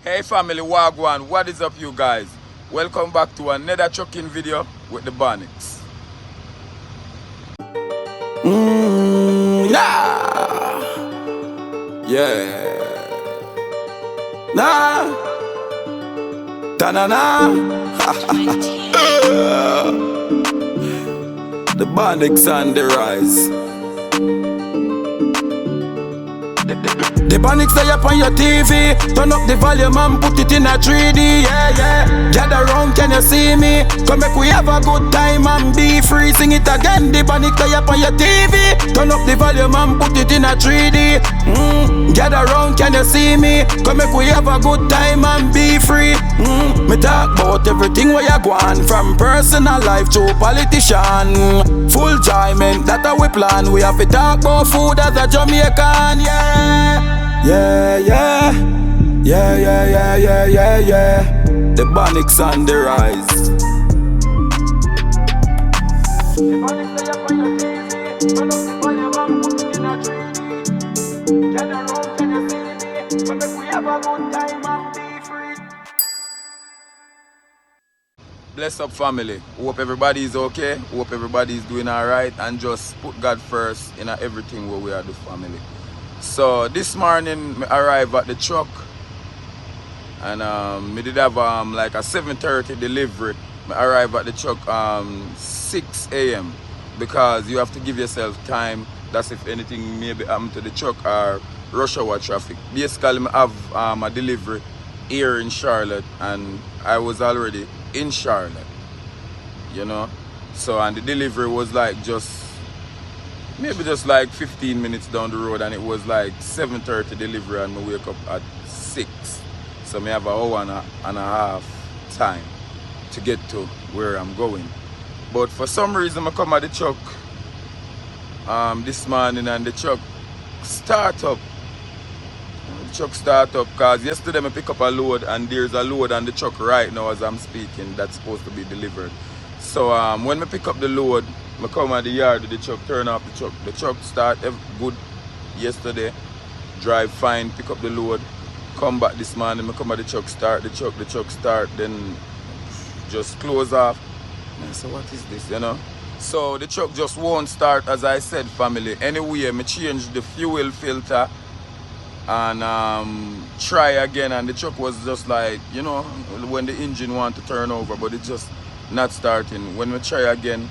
Hey family, Wagwan, what is up you guys? Welcome back to another trucking video with the Bonnicks. Nah. Yeah. Nah. Ta-na-na. The Bonnicks on the rise. The Bonnicks are up on your TV. Turn up the volume and put it in a 3D. Yeah, yeah. Gather round, can you see me? Come make we have a good time and be free. Sing it again. The Bonnicks are up on your TV. Turn up the volume and put it in a 3D. Gather round, can you see me? Come make we have a good time and be free. Me talk about everything where you gone, from personal life to politician. Full enjoyment, that we plan. We have to talk about food as a Jamaican, yeah. Yeah, yeah. Yeah, yeah, yeah, yeah, yeah, yeah. The Bonnicks on the rise. The Bonnicks are up on your TV. Turn up the volume and put it in a 3D. Gather round, can you see me? But if we have a good time and be free. Bless up family. Hope everybody is okay. Hope everybody is doing alright. And just put God first in everything where we are the family. So this morning I arrived at the truck. And we did have like a 7:30 delivery. I arrived at the truck 6 a.m. because you have to give yourself time. That's if anything maybe happen to the truck or rush hour traffic. Basically I have a delivery here in Charlotte and I was already in Charlotte, you know. So and the delivery was like maybe just like 15 minutes down the road, and it was like 7:30 delivery and I wake up at 6. So I have an hour and a half time to get to where I'm going. But for some reason I come at the truck this morning and the truck start up. The truck start up because yesterday I pick up a load and there's a load on the truck right now as I'm speaking that's supposed to be delivered. So when I pick up the load, I come at the yard with the truck, turn off the truck. The truck start good yesterday, drive fine, pick up the load. Come back this morning, I come at the truck, start the truck start, then just close off. And so what is this, you know? So the truck just won't start, as I said, family. Anyway, I changed the fuel filter and try again, and the truck was just like, you know, when the engine want to turn over, but it's just not starting. When we try again,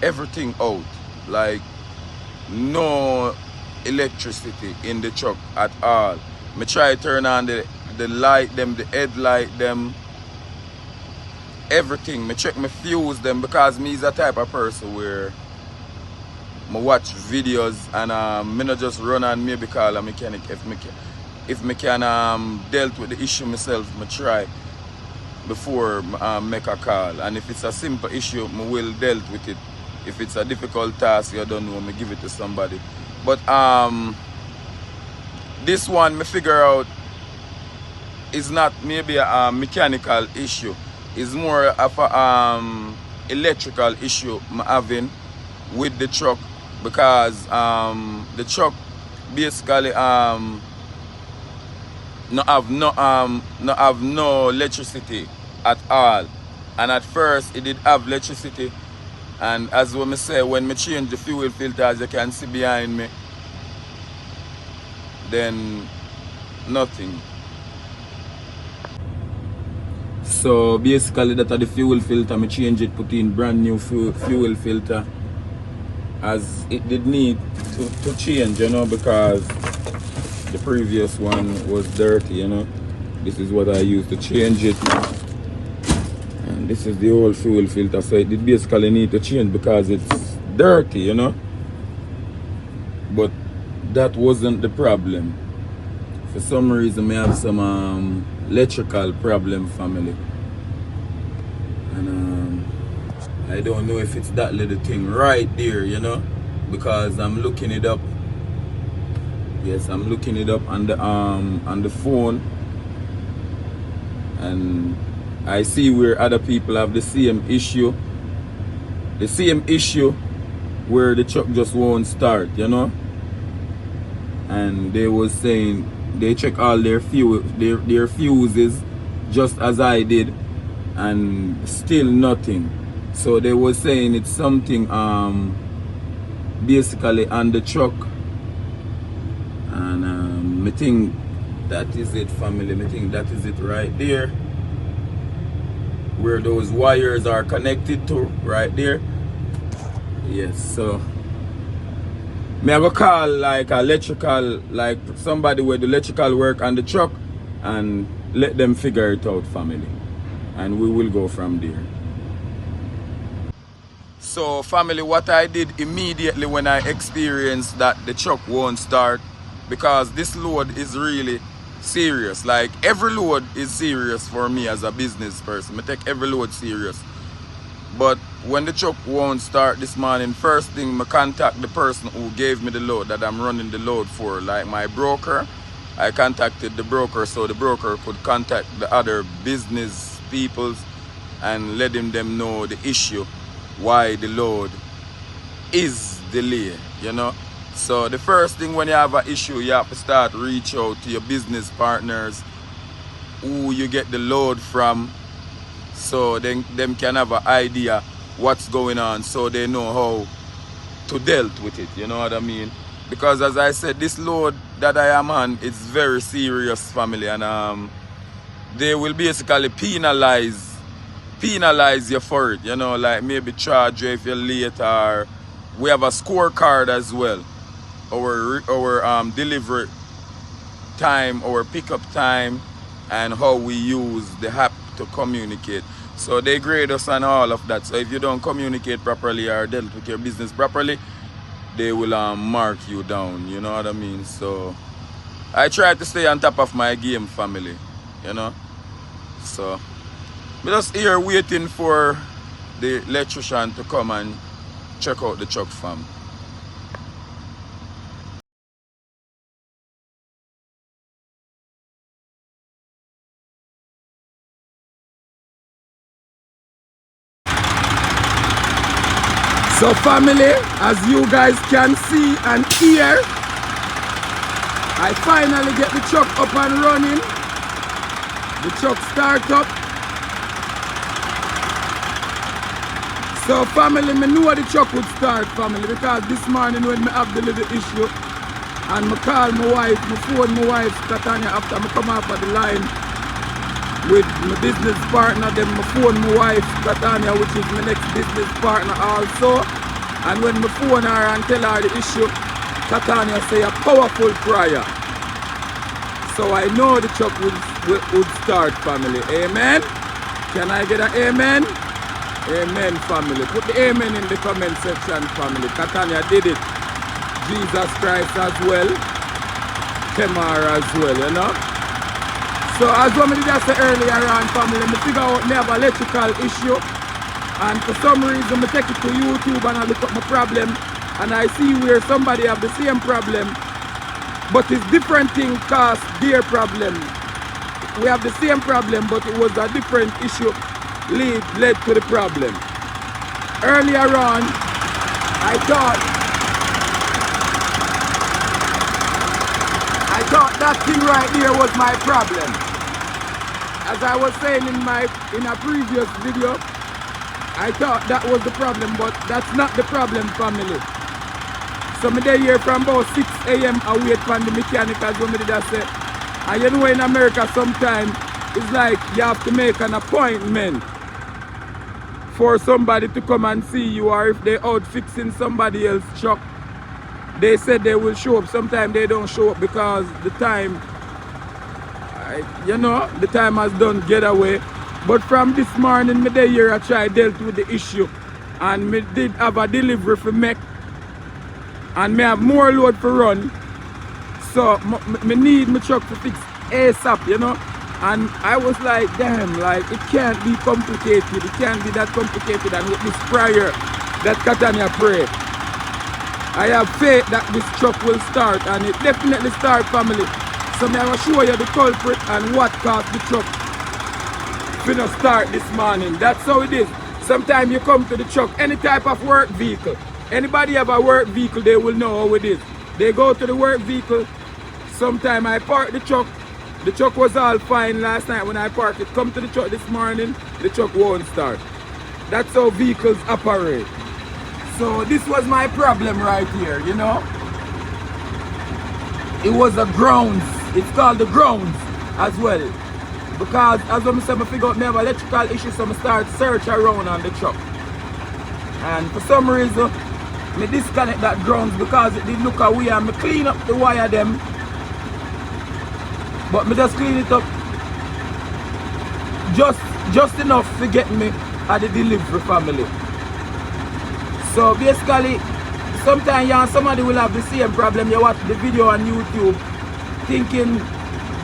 everything out, like no electricity in the truck at all. Me try turn on the light them, the headlight them, everything. Me check my fuse them because me is a type of person where I watch videos and me not just run and maybe call a mechanic. If me can dealt with the issue myself, me try before make a call. And if it's a simple issue, me will dealt with it. If it's a difficult task, you don't know, me give it to somebody. But this one me figure out is not maybe a mechanical issue. It's more of a electrical issue I'm having with the truck because the truck basically not have no electricity at all. And at first it did have electricity, and as when me say, when me change the fuel filter, as you can see behind me, then nothing. So basically that are the fuel filter, me change it, put in brand new fuel filter as it did need to change, you know, because the previous one was dirty, you know. This is what I used to change it, and this is the old fuel filter, so it did basically need to change because it's dirty, you know. But that wasn't the problem. For some reason I have some electrical problem, family, and I don't know if it's that little thing right there, you know, because I'm looking it up. Yes, I'm looking it up on the phone, and I see where other people have the same issue where the truck just won't start, you know. And they was saying They check all their fuses, just as I did, and still nothing. So they were saying it's something basically on the truck, and I think that is it, family. I think that is it right there, where those wires are connected to, right there. Yes, so me I go call like electrical, like somebody with electrical work on the truck, and let them figure it out, family, and we will go from there. So family, what I did immediately when I experienced that the truck won't start, because this load is really serious. Like every load is serious for me as a business person. I take every load serious. But when the truck won't start this morning, first thing I contact the person who gave me the load that I'm running the load for, like my broker. I contacted the broker so the broker could contact the other business peoples and letting them know the issue, why the load is delayed, you know. So the first thing when you have an issue, you have to start reach out to your business partners who you get the load from, so then them can have an idea what's going on, so they know how to deal with it, you know what I mean? Because as I said, this load that I am on is very serious, family, and they will basically penalize you for it, you know, like maybe charge you if you're late, or we have a scorecard as well, our delivery time, our pickup time, and how we use the app to communicate. So they grade us on all of that. So if you don't communicate properly or deal with your business properly, they will mark you down, you know what I mean? So I try to stay on top of my game, family, you know. So we're just here waiting for the electrician to come and check out the truck, fam. So family, as you guys can see and hear, I finally get the truck up and running. The truck start up. So family, me know the truck would start, family, because this morning when me have the little issue, and me call my wife, me phone my wife, Katanya, after me come off of the line with my business partner, then my phone my wife, Katanya, which is my next business partner also. And when my phone her and tell her the issue, Katanya say a powerful prayer. So I know the truck would start, family. Amen? Can I get an amen? Amen, family. Put the amen in the comment section, family. Katanya did it. Jesus Christ as well. Kemar as well, you know? So as what I did say earlier on, family, I figure out me have an electrical issue, and for some reason I take it to YouTube and I look up my problem, and I see where somebody have the same problem, but it's different thing cause their problem. We have the same problem, but it was a different issue led to the problem. Earlier on, I thought that thing right there was my problem. As I was saying in a previous video, I thought that was the problem, but that's not the problem, family. So me there here from about 6 a.m. I wait for the mechanic, as what me did I say. And you know in America sometimes it's like you have to make an appointment for somebody to come and see you, or if they're out fixing somebody else's truck, they said they will show up. Sometimes they don't show up because the time, the time has done get away. But from this morning, me day here I try dealt with the issue, and me did have a delivery for make, and me have more load for run. So me need my truck to fix ASAP, you know. And I was like, damn, like it can't be complicated. It can't be that complicated. And with this prayer that Katanya pray, I have faith that this truck will start, and it definitely start, family. So I'm going to show you the culprit and what caused the truck to start this morning. That's how it is. Sometimes you come to the truck, any type of work vehicle. Anybody have a work vehicle, they will know how it is. They go to the work vehicle, sometime I parked the truck. The truck was all fine last night when I parked it. Come to the truck this morning, the truck won't start. That's how vehicles operate. So this was my problem right here, you know. It was a grounds. It's called the grounds as well. Because as I said, I figure out I have electrical issue, so I start search around on the truck. And for some reason, I disconnect that grounds because it did look away and I clean up the wire them. But I just clean it up just enough to get me at the delivery family. So basically, sometimes somebody will have the same problem. You watch the video on YouTube thinking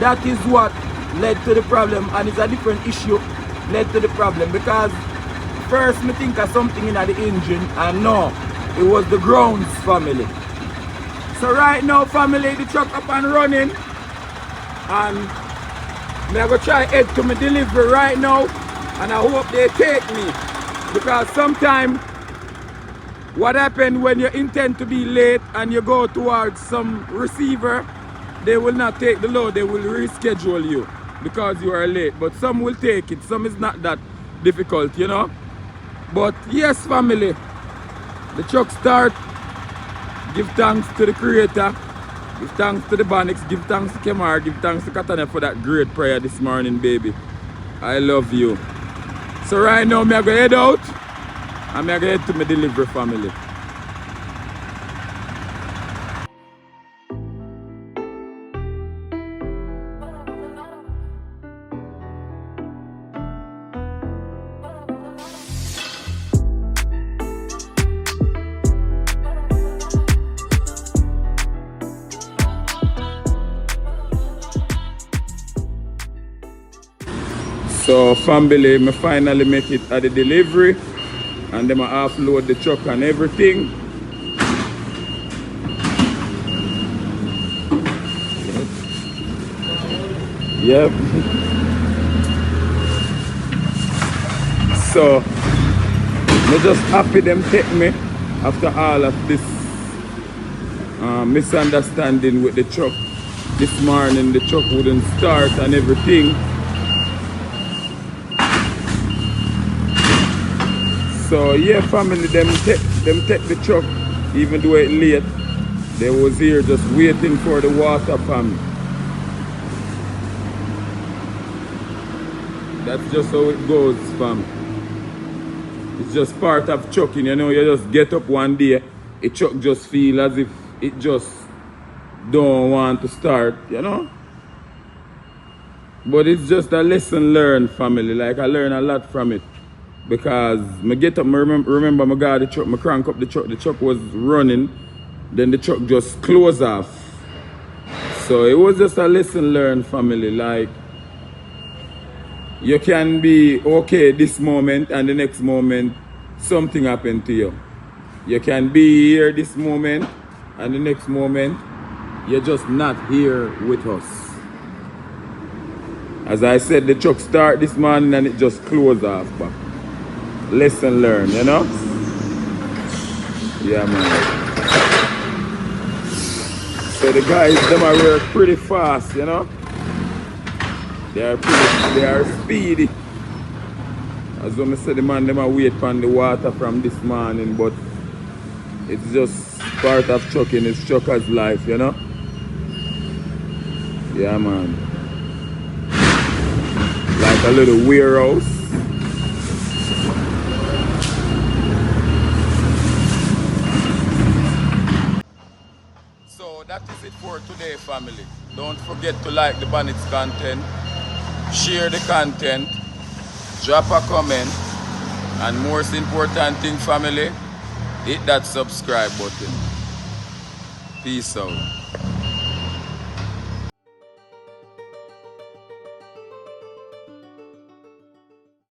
that is what led to the problem, and it's a different issue led to the problem. Because first me think of something in the engine, and no, it was the grounds family. So right now family, the truck up and running, and I'm going to try head to my delivery right now, and I hope they take me. Because sometimes what happens when you intend to be late and you go towards some receiver, they will not take the load, they will reschedule you because you are late. But some will take it, some is not that difficult, you know. But yes family, the truck start. Give thanks to the creator, give thanks to the Bonnicks, give thanks to Kemar, give thanks to Katana for that great prayer this morning, baby. I love you. So right now, I'm going to head out and I'm going to head to my delivery family. So family, I finally make it at the delivery and then I offload the truck and everything. Yep. So I'm just happy them take me after all of this misunderstanding with the truck. This morning the truck wouldn't start and everything. So yeah family, them take the truck even though it's late. They was here just waiting for the water family. That's just how it goes fam. It's just part of trucking, you know. You just get up one day, a truck just feel as if it just don't want to start, you know. But it's just a lesson learned family. Like I learn a lot from it. Because I get up, I remember I got the truck, I crank up the truck was running, then the truck just closed off. So it was just a lesson learned family. Like you can be okay this moment and the next moment something happened to you. You can be here this moment and the next moment you're just not here with us. As I said, the truck started this morning and it just closed off back. Lesson learned, you know? Yeah, man. So the guys, them are work pretty fast, you know? They are speedy. As I said, the man, them are wait for the water from this morning, but it's just part of trucking, it's trucker's life, you know? Yeah, man. Like a little warehouse. So that is it for today family. Don't forget to like the Bonnicks content, share the content, drop a comment, and most important thing family, hit that subscribe button. Peace out.